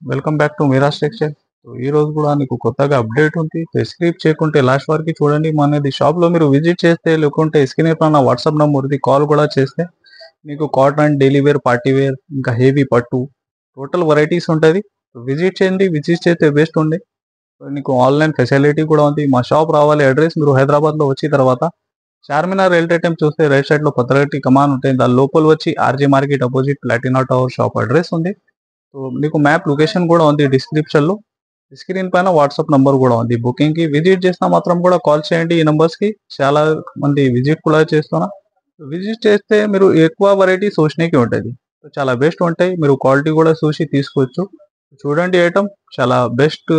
Welcome back to Miraj textile. So ఈ రోజు కూడా నీకు కొత్తగా అప్డేట్ ఉంది. స్క్రిప్ట్ చేయకుంటే లాస్ట్ వరకు చూడండి. మనది షాప్లో మీరు విజిట్ చేస్తే లేకుంటే స్క్రీన్ పైన వాట్సాప్ నంబర్ది కాల్ కూడా చేస్తే మీకు cotton, daily wear, party wear, ఇంకా హెవీ పట్టు టోటల్ వెరైటీస్ ఉంటుంది. విజిట్ చేయండి. విజిట్ చేస్తే బెస్ట్ ఉంది. నీకు ఆన్లైన్ ఫెసిలిటీ కూడా ఉంది. మా షాప్ రావాలి అడ్రస్ మీరు హైదరాబాద్లో వచ్చిన తర్వాత చార్మినార్ రైల్వే టైం చూస్తే రైట్ సైడ్లో పత్రగట్టి కమాన్ ఉంటుంది. దాని లోపల వచ్చి RG market opposite platina tower shop address ఉంది. సో మీకు మ్యాప్ లొకేషన్ కూడా ఉంది డిస్క్రిప్షన్లో. స్క్రీన్ పైన వాట్సాప్ నంబర్ కూడా ఉంది. బుకింగ్కి విజిట్ చేసినా మాత్రం కూడా కాల్ చేయండి. ఈ నంబర్స్కి చాలా మంది విజిట్ కూడా చేస్తున్నా. విజిట్ చేస్తే మీరు ఎక్కువ వెరైటీ చూసినకి ఉంటుంది. చాలా బెస్ట్ ఉంటాయి. మీరు క్వాలిటీ కూడా చూసి తీసుకోవచ్చు. చూడండి ఐటమ్ చాలా బెస్ట్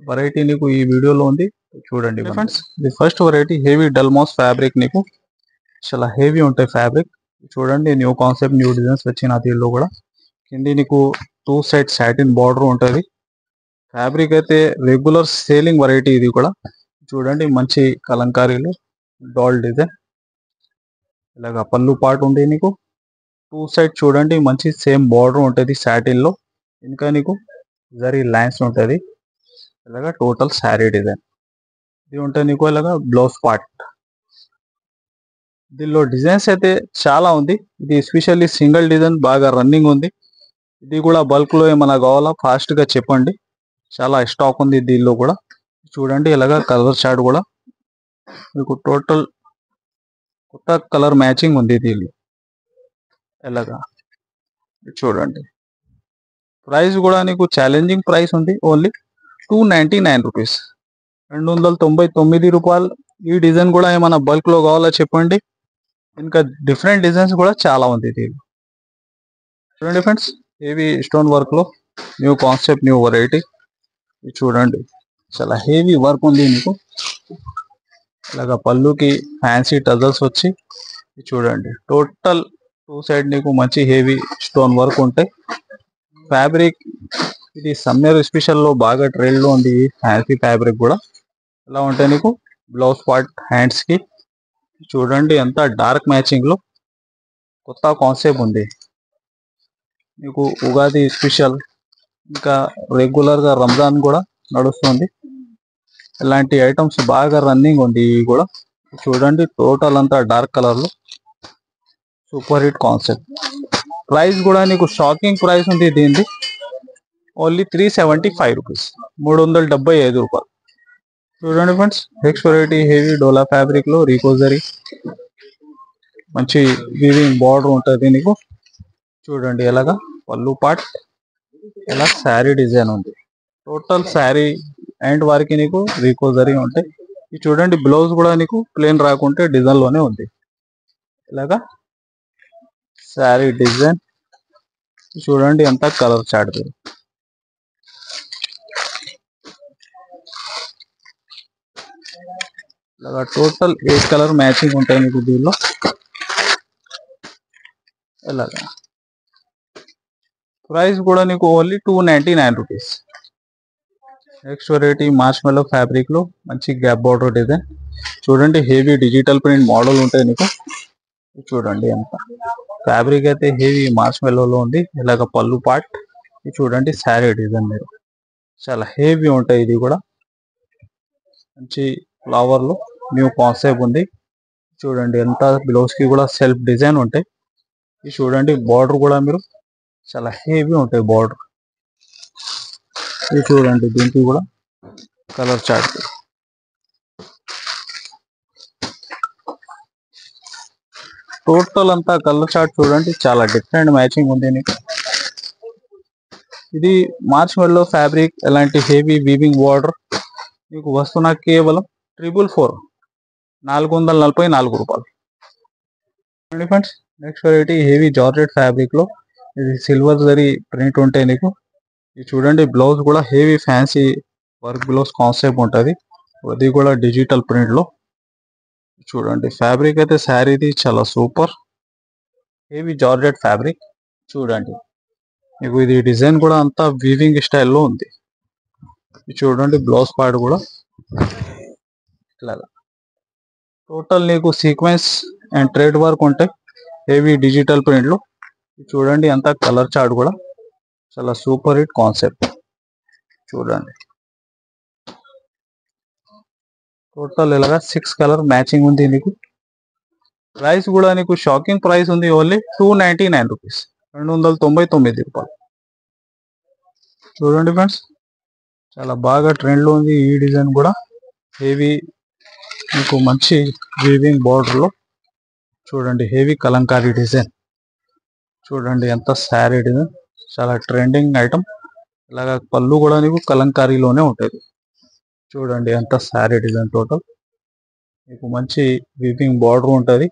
వెరైటీ నీకు ఈ వీడియోలో ఉంది. చూడండి ఫ్రెండ్స్. ఇది ఫస్ట్ వెరైటీ హెవీ డల్మాస్ ఫ్యాబ్రిక్. నీకు చాలా హెవీ ఉంటాయి ఫ్యాబ్రిక్. చూడండి న్యూ కాన్సెప్ట్, న్యూ డిజైన్స్ వచ్చిన దీనిలో కూడా కింది నీకు 2 సైడ్ సాటిన్ బార్డర్ ఉంటుంది. ఫ్యాబ్రిక్ అయితే రెగ్యులర్ సేలింగ్ వెరైటీ ఇది కూడా. చూడండి మంచి కలంకారీలు డాల్ డిజైన్. ఇలాగా పళ్ళు పాటు ఉంది. నీకు 2 సైడ్ చూడండి మంచి సేమ్ బార్డర్ ఉంటుంది సాటిన్ లో. ఇంకా నీకు జరీ లైన్స్ ఉంటుంది. ఇలాగా టోటల్ శారీ డిజైన్ ఇది ఉంటుంది. నీకు ఇలాగా బ్లౌజ్ పార్ట్. దీనిలో డిజైన్స్ అయితే చాలా ఉంది. ఇది ఎస్పెషల్లీ సింగిల్ డిజైన్ బాగా రన్నింగ్ ఉంది. ఇది కూడా బల్క్ లో ఏమైనా కావాలా ఫాస్ట్ గా చెప్పండి. చాలా స్టాక్ ఉంది దీనిలో కూడా. చూడండి ఇలాగా కలర్ చార్ట్ కూడా మీకు టోటల్ కొత్త కలర్ మ్యాచింగ్ ఉంది దీనిలో. ఇలాగా చూడండి ప్రైస్ కూడా నీకు ఛాలెంజింగ్ ప్రైస్ ఉంది. ఓన్లీ 299 రూపీస్, 299 రూపాయలు. ఈ డిజైన్ కూడా ఏమైనా బల్క్ లో కావాలా చెప్పండి. ఇంకా డిఫరెంట్ డిజైన్స్ కూడా చాలా ఉంది దీనిలో. చూడండి ఫ్రెండ్స్, హెవీ స్టోన్ వర్క్ లో న్యూ కాన్సెప్ట్, న్యూ వెరైటీ. చూడండి చాలా హెవీ వర్క్ ఉంది మీకు. ఇలాగా పళ్ళుకి ఫ్యాన్సీ టజల్స్ వచ్చి చూడండి టోటల్ 2 సైడ్ నీకు మంచి హెవీ స్టోన్ వర్క్ ఉంటాయి. ఫ్యాబ్రిక్ ఇది సమ్మర్ స్పెషల్ లో బాగా ట్రెండ్ లో ఉంది. ఫ్యాన్సీ ఫ్యాబ్రిక్ కూడా ఇలా ఉంటాయి. నీకు బ్లౌజ్ పార్ట్ హ్యాండ్స్ కి చూడండి ఎంత డార్క్ మ్యాచింగ్ లో కొత్త కాన్సెప్ట్ ఉంది. మీకు ఉగాది స్పెషల్, ఇంకా రెగ్యులర్ గా రంజాన్ కూడా నడుస్తుంది. ఇలాంటి ఐటమ్స్ బాగా రన్నింగ్ ఉంది. ఇవి కూడా చూడండి టోటల్ అంతా డార్క్ కలర్ లో సూపర్ హిట్ కాన్సెప్ట్. ప్రైస్ కూడా నీకు షాకింగ్ ప్రైస్ ఉంది దీనిది. ఓన్లీ 375 రూపీస్, 375 రూపాయలు. చూడండి ఫ్రెండ్స్, నెక్స్ట్ వెరైటీ హెవీ డోలా ఫ్యాబ్రిక్ లో రీకోజరీ మంచి వీవింగ్ బార్డర్ ఉంటుంది నీకు. చూడండి ఎలాగా పళ్ళు పార్ట్, ఇలా శారీ డిజైన్ ఉంది. టోటల్ శారీ అండ్ వారికి నీకు రీకోజరీ ఉంటాయి. ఇది చూడండి బ్లౌజ్ కూడా నీకు ప్లేన్ రాకుంటే డిజైన్ లోనే ఉంది. ఇలాగా శారీ డిజైన్ చూడండి ఎంత కలర్ చాట్. ఇలాగా టోటల్ 8 కలర్ మ్యాచింగ్ ఉంటాయి మీకు దీనిలో. ఇలాగా ప్రైస్ కూడా నీకు only 299 rupees. Next variety March మెల్లో ఫ్యాబ్రిక్ లో మంచి గ్యాప్ బార్డర్ డిజైన్. చూడండి హెవీ డిజిటల్ ప్రింట్ మోడల్ ఉంటాయి నీకు. చూడండి ఎంత ఫ్యాబ్రిక్ అయితే హెవీ మార్చ్ మెల్లోలో ఉంది. ఇలాగ పళ్ళు పార్ట్ చూడండి శారీ డిజైన్ మీరు చాలా హెవీ ఉంటాయి. ఇది కూడా మంచి ఫ్లవర్ లో న్యూ కాన్సెప్ట్ ఉంది. చూడండి ఎంత బ్లౌజ్ కి కూడా సెల్ఫ్ డిజైన్ ఉంటాయి. ఇది చూడండి బార్డర్ కూడా మీరు చాలా హెవీ ఉంటాయి బార్డర్. ఇది చూడండి దీనికి కూడా కలర్ చార్ట్. టోటల్ అంతా కలర్ చార్ట్ చూడండి చాలా డిఫరెంట్ మ్యాచింగ్ ఉంది నీకు. ఇది మార్చ్ మెల్లో ఫ్యాబ్రిక్. ఎలాంటి హెవీ వీవింగ్ బార్డర్ మీకు వస్తున్న కేవలం 444, 444 రూపాయలు. Friends, next variety heavy georgette fabric లో ఇది సిల్వర్ జరీ ప్రింట్ ఉంటాయి నీకు. ఇది చూడండి బ్లౌజ్ కూడా heavy fancy work blouse concept ఉంటుంది. అది కూడా డిజిటల్ ప్రింట్ లో. చూడండి ఫ్యాబ్రిక్ అయితే శారీది చాలా సూపర్ హెవీ జార్జెట్ ఫ్యాబ్రిక్. చూడండి మీకు ఇది డిజైన్ కూడా అంతా వీవింగ్ స్టైల్లో ఉంది. చూడండి బ్లౌజ్ పార్ట్ కూడా ఇలాగా టోటల్ నీకు సీక్వెన్స్ అండ్ థ్రెడ్ వర్క్ ఉంటాయి హెవీ డిజిటల్ ప్రింట్ లో. చూడండి అంతా కలర్ చార్ట్ కూడా చాలా సూపర్ హిట్ కాన్సెప్ట్. చూడండి టోటల్ ఇలాగా 6 కలర్ మ్యాచింగ్ ఉంది నీకు. ప్రైస్ కూడా నీకు షాకింగ్ ప్రైస్ ఉంది, ఓన్లీ 299 రూపీస్, 299 రూపాయలు. చూడండి ఫ్రెండ్స్, చాలా బాగా ట్రెండ్ లో ఉంది ఈ డిజైన్ కూడా. హెవీ మీకు మంచి వీవింగ్ బార్డర్ లో చూడండి, హెవీ కలంకారీ డిజైన్. చూడండి ఎంత శారీ డిజైన్, చాలా ట్రెండింగ్ ఐటమ్. ఇలాగా పళ్ళు కూడా నీకు కలంకారీలోనే ఉంటుంది. చూడండి ఎంత శారీ డిజైన్. టోటల్ మీకు మంచి వీవింగ్ బార్డర్ ఉంటుంది.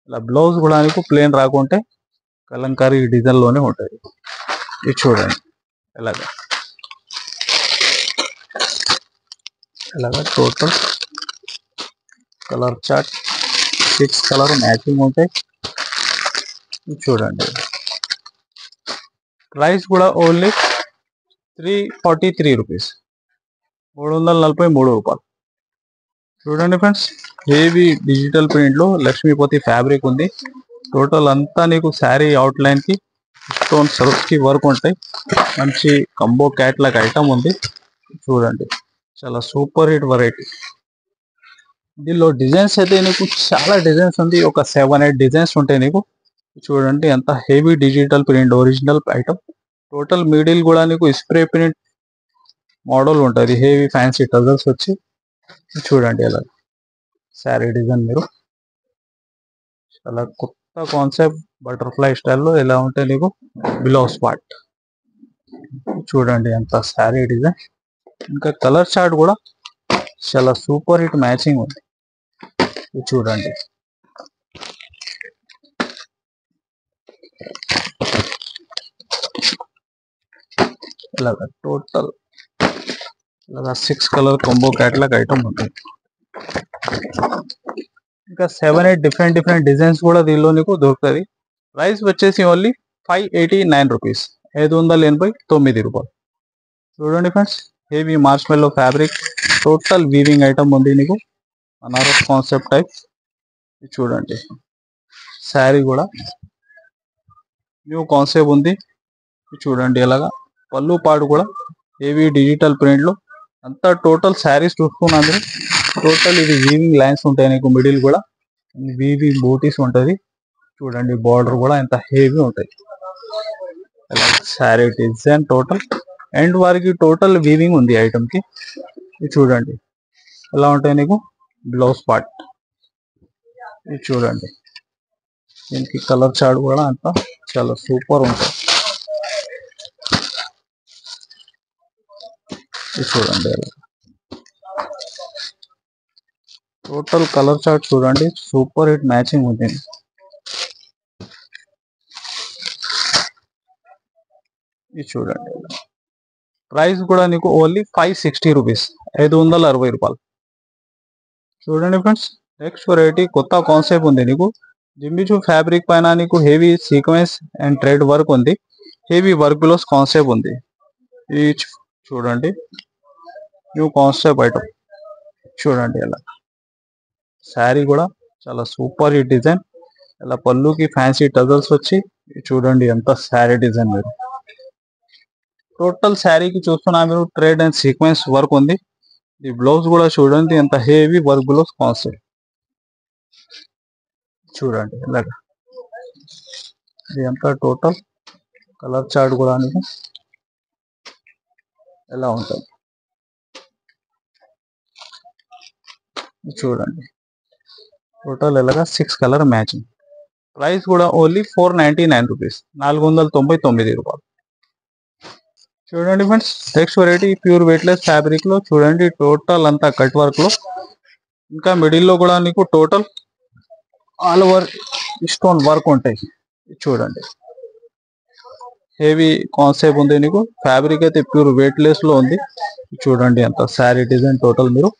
ఇలా బ్లౌజ్ కూడా నీకు ప్లేన్ రాకుంటే కలంకారీ డిజైన్ లోనే ఉంటుంది. ఇది చూడండి ఇలాగా total colour chart 6 colour matching ఉంటాయి. ఇది చూడండి ప్రైస్ కూడా ఓన్లీ 343 రూపీస్, 343 రూపాయలు. చూడండి ఫ్రెండ్స్, హెవీ డిజిటల్ ప్రింట్ లో లక్ష్మీపతి ఫ్యాబ్రిక్ ఉంది. టోటల్ అంతా నీకు శారీ అవుట్ లైన్ కి స్టోన్ సర్ఫ్ కి వర్క్ ఉంటాయి. మంచి కంబో క్యాట్లాగ్ ఐటమ్ ఉంది. చూడండి చాలా సూపర్ హిట్ వెరైటీ. దీనిలో డిజైన్స్ అయితే నీకు చాలా డిజైన్స్ ఉంది, ఒక 7-8 డిజైన్స్ ఉంటాయి నీకు. చూడండి ఎంత heavy digital print, original item. Total middle కూడా నీకు స్ప్రే ప్రింట్ మోడల్ ఉంటుంది, హెవీ ఫ్యాన్సీ టజల్స్ వచ్చి. చూడండి ఎలా శారీ డిజైన్ మీరు చాలా కొత్త కాన్సెప్ట్ బటర్ఫ్లై స్టైల్లో ఎలా ఉంటే నీకు బ్లౌజ్ పార్ట్. చూడండి ఎంత శారీ డిజైన్. ఇంకా కలర్ చార్ట్ కూడా చాలా సూపర్ హిట్ మ్యాచింగ్ ఉంది. చూడండి ఇలాగా టోటల్ ఇలాగా 6 కలర్ కాంబో క్యాట్లాగ్ ఐటమ్ ఉంటుంది. ఇంకా 7-8 డిఫరెంట్ డిజైన్స్ కూడా దీనిలో నీకు దొరుకుతుంది. ప్రైస్ వచ్చేసి ఓన్లీ 589 రూపీస్, 589 రూపాయలు. చూడండి friends, heavy మార్ష్మెల్లో fabric, total weaving item ఉంది నీకు, బనారస్ కాన్సెప్ట్ టైప్. చూడండి శారీ కూడా న్యూ కాన్సెప్ట్ ఉంది. చూడండి ఎలాగా పళ్ళు పాడు కూడా హెవీ డిజిటల్ ప్రింట్ లో అంతా. టోటల్ శారీస్ చూసుకున్నా మీరు, టోటల్ ఇది వీవింగ్ లైన్స్ ఉంటాయి నీకు, మిడిల్ కూడా వీవింగ్ బూటీస్ ఉంటుంది. చూడండి బార్డర్ కూడా ఎంత హెవీ ఉంటాయి. శారీ డిజైన్ టోటల్ ఎండ్ వారికి టోటల్ వీవింగ్ ఉంది ఐటమ్ కి. ఇది చూడండి ఎలా ఉంటాయి నీకు బ్లౌజ్ పార్ట్. ఇది చూడండి దీనికి కలర్ చార్ట్ కూడా అంతా చాలా సూపర్ ఉంటుంది. ఇది చూడండి టోటల్ కలర్ చార్ట్ చూడండి, సూపర్ హిట్ మ్యాచింగ్ ఉంది. ఇది చూడండి ప్రైస్ కూడా నీకు ఓన్లీ 560 రూపీస్, 560 రూపాయలు. చూడండి ఫ్రెండ్స్, నెక్స్ట్ వెరైటీ కొత్త కాన్సెప్ట్ ఉంది నీకు. జిమ్మిచూ ఫ్యాబ్రిక్ పైన నీకు heavy sequence and thread work ఉంది, హెవీ వర్క్ లో కాన్సెప్ట్ ఉంది. ఈ చూడండి న్యూ కాన్సెప్ట్ ఐటమ్. చూడండి ఎలా శారీ కూడా చాలా సూపర్ హిట్ డిజైన్. ఇలా పళ్ళుకి ఫ్యాన్సీ టజల్స్ వచ్చి. చూడండి ఎంత శారీ డిజైన్ మీరు. టోటల్ శారీకి చూస్తున్నా మీరు థ్రెడ్ అండ్ సీక్వెన్స్ వర్క్ ఉంది. ఈ బ్లౌజ్ కూడా చూడండి ఎంత హెవీ వర్క్ బ్లౌజ్ కాన్సెప్ట్. చూడండి ఇలాగా ఇది అంతా టోటల్ కలర్ చార్ట్ కూడా ఎలా ఉంటుంది. చూడండి టోటల్ ఇలాగా 6 కలర్ మ్యాచింగ్. ప్రైస్ కూడా ఓన్లీ 499 రూపీస్, 499 రూపాయలు. చూడండి friends, next variety pure weightless fabric లో. చూడండి టోటల్ అంతా కట్ వర్క్ లో, ఇంకా మిడిల్ లో కూడా నీకు total all over stone work ఉంటాయి. చూడండి హెవీ కాన్సెప్ట్ ఉంది నీకు. ఫ్యాబ్రిక్ అయితే ప్యూర్ వెయిట్లెస్ లో ఉంది. చూడండి అంత శారీ డిజైన్ టోటల్ మీరు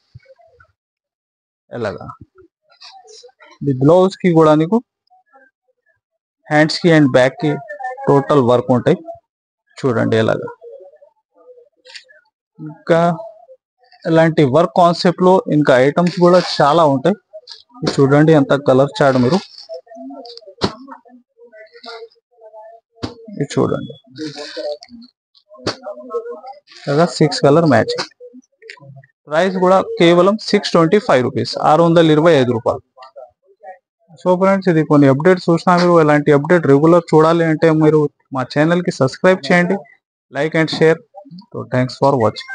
ఎలాగా. ఈ బ్లౌజ్ కి కూడా నీకు హ్యాండ్స్ కి అండ్ బ్యాక్ కి టోటల్ వర్క్ ఉంటాయి. చూడండి ఎలాగా. ఇంకా ఇలాంటి వర్క్ కాన్సెప్ట్ లో ఇంకా ఐటమ్స్ కూడా చాలా ఉంటాయి. చూడండి ఎంత కలర్ చార్ట్ మీరు. ఇది చూడండి కదా 6 కలర్ మ్యాచింగ్. ప్రైస్ కూడా కేవలం 625 రూపీస్, 625 రూపాయలు. సో ఫ్రెండ్స్, ఇది కొన్ని అప్డేట్స్ చూసినా మీరు ఇలాంటి అప్డేట్ రెగ్యులర్ చూడాలి అంటే మీరు మా ఛానల్కి సబ్స్క్రైబ్ చేయండి, like and share. So thanks for watching.